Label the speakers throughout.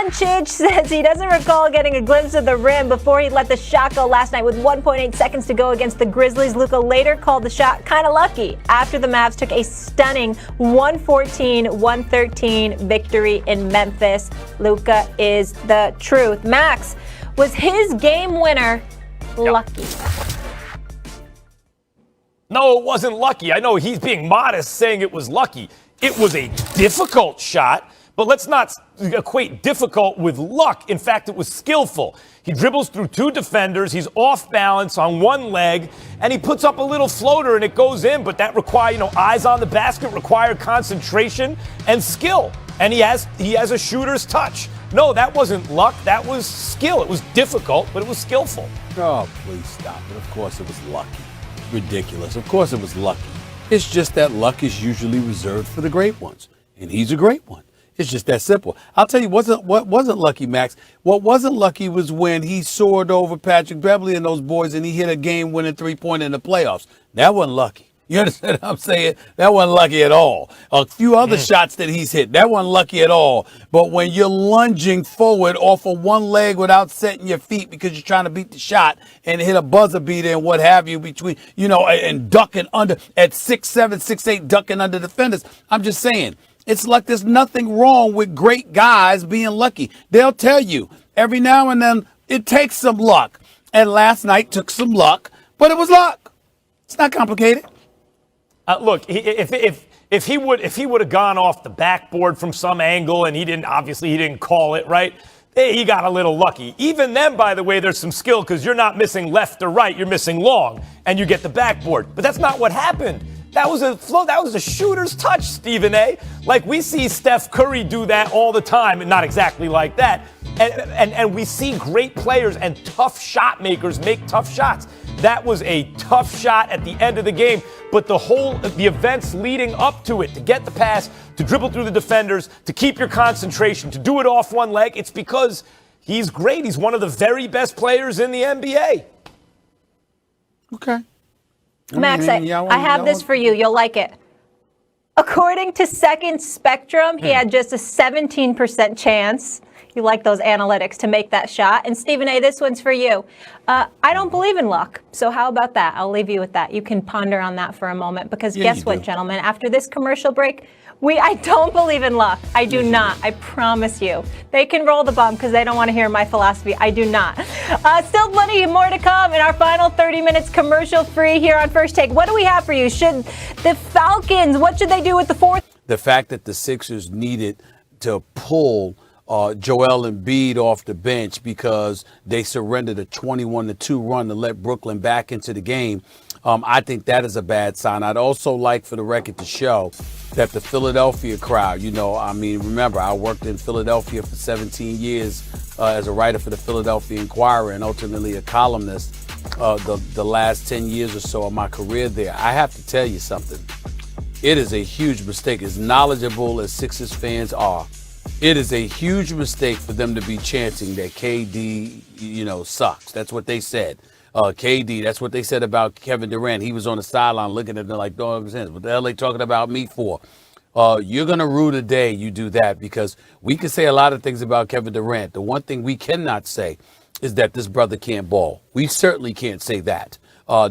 Speaker 1: Doncic says he doesn't recall getting a glimpse of the rim before he let the shot go last night with 1.8 seconds to go against the Grizzlies. Luka later called the shot kind of lucky after the Mavs took a stunning 114-113 victory in Memphis. Luka is the truth. Max, was his game winner lucky?
Speaker 2: No, it wasn't lucky. I know he's being modest saying it was lucky. It was a difficult shot. But let's not equate difficult with luck. In fact, it was skillful. He dribbles through two defenders. He's off balance on one leg, and he puts up a little floater, and it goes in. But that requires, eyes on the basket, required concentration and skill. And he has a shooter's touch. No, that wasn't luck. That was skill. It was difficult, but it was skillful.
Speaker 3: Oh, please stop it. Of course it was lucky. Ridiculous. Of course it was lucky. It's just that luck is usually reserved for the great ones, and he's a great one. It's just that simple. I'll tell you what wasn't lucky, Max. What wasn't lucky was when he soared over Patrick Beverly and those boys and he hit a game-winning three-pointer in the playoffs. That wasn't lucky. You understand what I'm saying? That wasn't lucky at all. A few other shots that he's hit, that wasn't lucky at all. But when you're lunging forward off of one leg without setting your feet because you're trying to beat the shot and hit a buzzer beater and what have you between, and ducking under at 6'7", 6'8", ducking under defenders. I'm just saying. It's like there's nothing wrong with great guys being lucky. They'll tell you every now and then it takes some luck. And last night took some luck, but it was luck. It's not complicated.
Speaker 2: Look, if he would have gone off the backboard from some angle and he didn't call it right, he got a little lucky. Even then, by the way, there's some skill because you're not missing left or right, you're missing long, and you get the backboard. But that's not what happened. That was a flow. That was a shooter's touch, Stephen A. Like we see Steph Curry do that all the time, and not exactly like that. And we see great players and tough shot makers make tough shots. That was a tough shot at the end of the game. But the events leading up to it, to get the pass, to dribble through the defenders, to keep your concentration, to do it off one leg, it's because he's great. He's one of the very best players in the NBA.
Speaker 3: Okay.
Speaker 1: Max, I have this for you. You'll like it. According to Second Spectrum, he had just a 17% chance. You like those analytics to make that shot. And Stephen A., this one's for you. I don't believe in luck. So how about that? I'll leave you with that. You can ponder on that for a moment. Because guess what, gentlemen? After this commercial break, I don't believe in luck. I do not. I promise you. They can roll the bump because they don't want to hear my philosophy. I do not. Still plenty more to come in our final 30 minutes commercial free here on First Take. What do we have for you? Should the Falcons, what should they do with the fourth?
Speaker 3: The fact that the Sixers needed to pull Joel Embiid off the bench because they surrendered a 21-2 run to let Brooklyn back into the game. I think that is a bad sign. I'd also like for the record to show that the Philadelphia crowd, remember, I worked in Philadelphia for 17 years as a writer for the Philadelphia Inquirer and ultimately a columnist the last 10 years or so of my career there. I have to tell you something. It is a huge mistake. As knowledgeable as Sixers fans are, it is a huge mistake for them to be chanting that KD, sucks. That's what they said. KD, that's what they said about Kevin Durant. He was on the sideline looking at them like, don't understand. What the hell are they talking about me for? You're going to rue the day you do that because we can say a lot of things about Kevin Durant. The one thing we cannot say is that this brother can't ball. We certainly can't say that.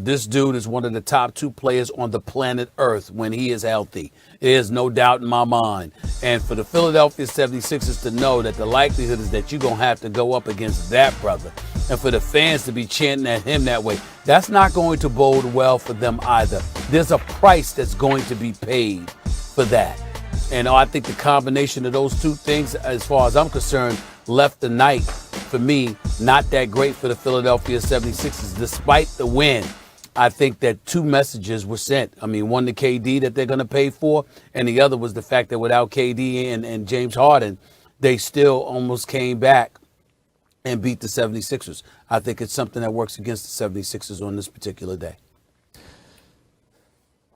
Speaker 3: This dude is one of the top two players on the planet Earth when he is healthy. There's no doubt in my mind. And for the Philadelphia 76ers to know that the likelihood is that you're going to have to go up against that brother. And for the fans to be chanting at him that way, that's not going to bode well for them either. There's a price that's going to be paid for that. And I think the combination of those two things, as far as I'm concerned, left the night, for me, not that great for the Philadelphia 76ers, despite the win. I think that two messages were sent. One to KD that they're going to pay for, and the other was the fact that without KD and James Harden, they still almost came back and beat the 76ers. I think it's something that works against the 76ers on this particular day.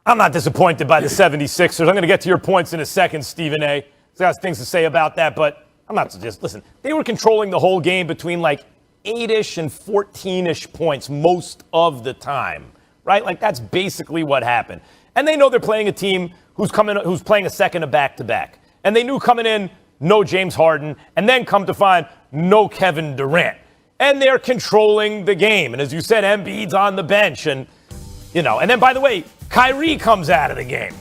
Speaker 2: I'm not disappointed by the 76ers. I'm going to get to your points in a second, Stephen A. There's things to say about that, but I'm not just, listen, they were controlling the whole game between like 8-ish and 14-ish points most of the time, right? Like that's basically what happened. And they know they're playing a team who's playing a second of back-to-back. And they knew coming in, no James Harden, and then come to find no Kevin Durant. And they're controlling the game. And as you said, Embiid's on the bench. And, and then, by the way, Kyrie comes out of the game.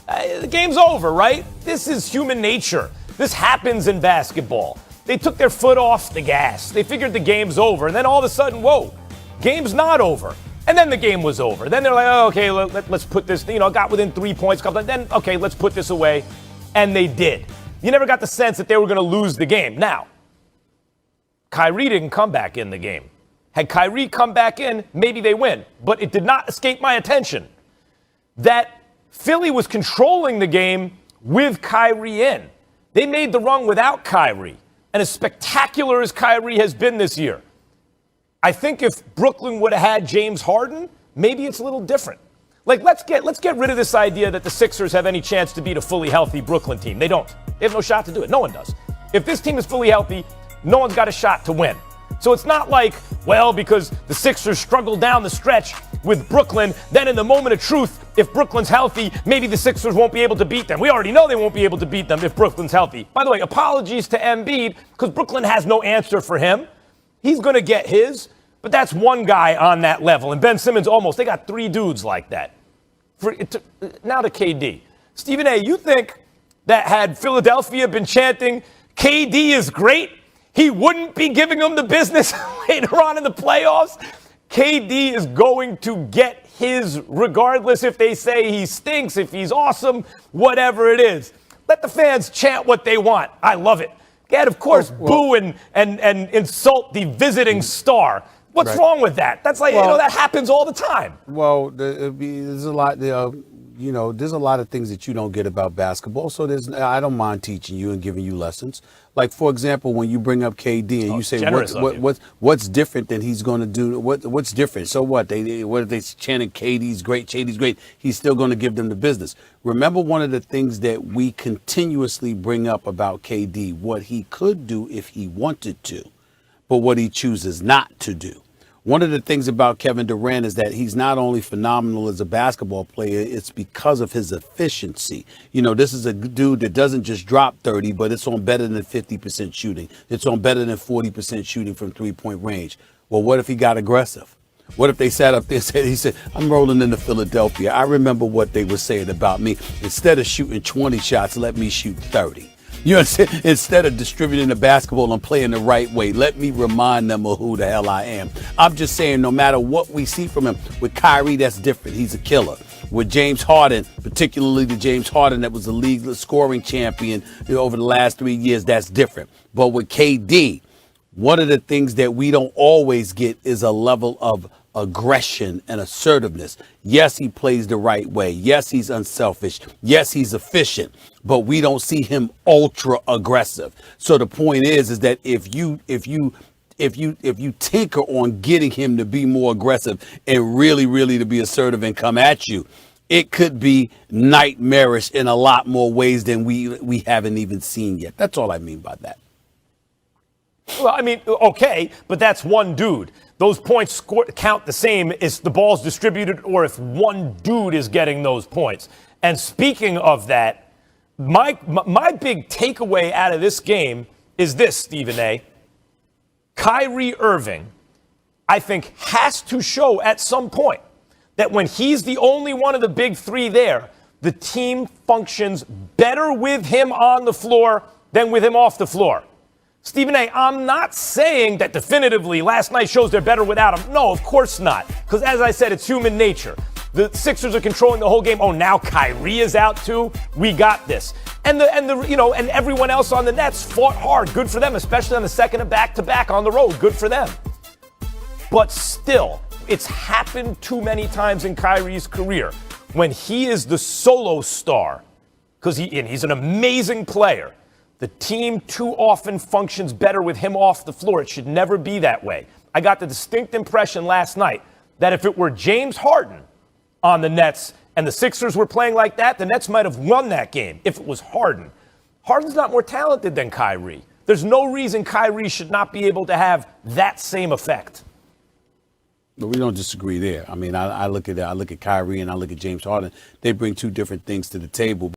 Speaker 2: The game's over, right? This is human nature. This happens in basketball. They took their foot off the gas. They figured the game's over. And then all of a sudden, whoa, game's not over. And then the game was over. Then they're like, oh, okay, let's put this, got within 3 points. Then, okay, let's put this away. And they did. You never got the sense that they were going to lose the game. Now, Kyrie didn't come back in the game. Had Kyrie come back in, maybe they win. But it did not escape my attention that Philly was controlling the game with Kyrie in. They made the run without Kyrie. And as spectacular as Kyrie has been this year, I think if Brooklyn would have had James Harden, maybe it's a little different. Like, let's get rid of this idea that the Sixers have any chance to beat a fully healthy Brooklyn team. They don't. They have no shot to do it. No one does. If this team is fully healthy, no one's got a shot to win. So it's not like, well, because the Sixers struggled down the stretch with Brooklyn, then in the moment of truth, if Brooklyn's healthy, maybe the Sixers won't be able to beat them. We already know they won't be able to beat them if Brooklyn's healthy. By the way, apologies to Embiid, because Brooklyn has no answer for him. He's going to get his, but that's one guy on that level. And Ben Simmons they got 3 dudes like that. Now to KD. Stephen A., you think that had Philadelphia been chanting, KD is great, he wouldn't be giving them the business later on in the playoffs? KD is going to get his regardless if they say he stinks, if he's awesome, whatever it is. Let the fans chant what they want. I love it. And of course, boo and insult the visiting star. What's wrong with that? That's like, that happens all the time.
Speaker 3: Well, there's a lot, there's a lot of things that you don't get about basketball. So I don't mind teaching you and giving you lessons. Like, for example, when you bring up KD and you say, what's different than he's going to do? What's different? So what? What if they chanting KD's great, KD's great? He's still going to give them the business. Remember, one of the things that we continuously bring up about KD, what he could do if he wanted to, but what he chooses not to do. One of the things about Kevin Durant is that he's not only phenomenal as a basketball player, it's because of his efficiency. This is a dude that doesn't just drop 30, but it's on better than 50% shooting. It's on better than 40% shooting from 3-point range. Well, what if he got aggressive? What if they sat up there and he said, I'm rolling into Philadelphia. I remember what they were saying about me. Instead of shooting 20 shots, let me shoot 30. You understand? Instead of distributing the basketball and playing the right way, let me remind them of who the hell I am. I'm just saying, no matter what we see from him, with Kyrie, that's different. He's a killer. With James Harden, particularly the James Harden that was the league scoring champion over the last 3 years, that's different. But with KD, one of the things that we don't always get is a level of aggression and assertiveness. Yes, he plays the right way. Yes, he's unselfish. Yes, he's efficient, but we don't see him ultra aggressive. So the point is that if you tinker on getting him to be more aggressive and really to be assertive and come at you, it could be nightmarish in a lot more ways than we haven't even seen yet. That's all I mean by that.
Speaker 2: Well, I mean, okay, but that's one dude. Those points count the same if the ball's distributed or if one dude is getting those points. And speaking of that, my big takeaway out of this game is this, Stephen A. Kyrie Irving, I think, has to show at some point that when he's the only one of the big 3 there, the team functions better with him on the floor than with him off the floor. Stephen A., I'm not saying that definitively last night shows they're better without him. No, of course not. Because as I said, it's human nature. The Sixers are controlling the whole game. Oh, now Kyrie is out too. We got this. And everyone else on the Nets fought hard. Good for them, especially on the second of back-to-back on the road. Good for them. But still, it's happened too many times in Kyrie's career when he is the solo star, because he's an amazing player. The team too often functions better with him off the floor. It should never be that way. I got the distinct impression last night that if it were James Harden on the Nets and the Sixers were playing like that, the Nets might have won that game if it was Harden. Harden's not more talented than Kyrie. There's no reason Kyrie should not be able to have that same effect.
Speaker 3: But we don't disagree there. I mean, I look at Kyrie and I look at James Harden. They bring 2 different things to the table.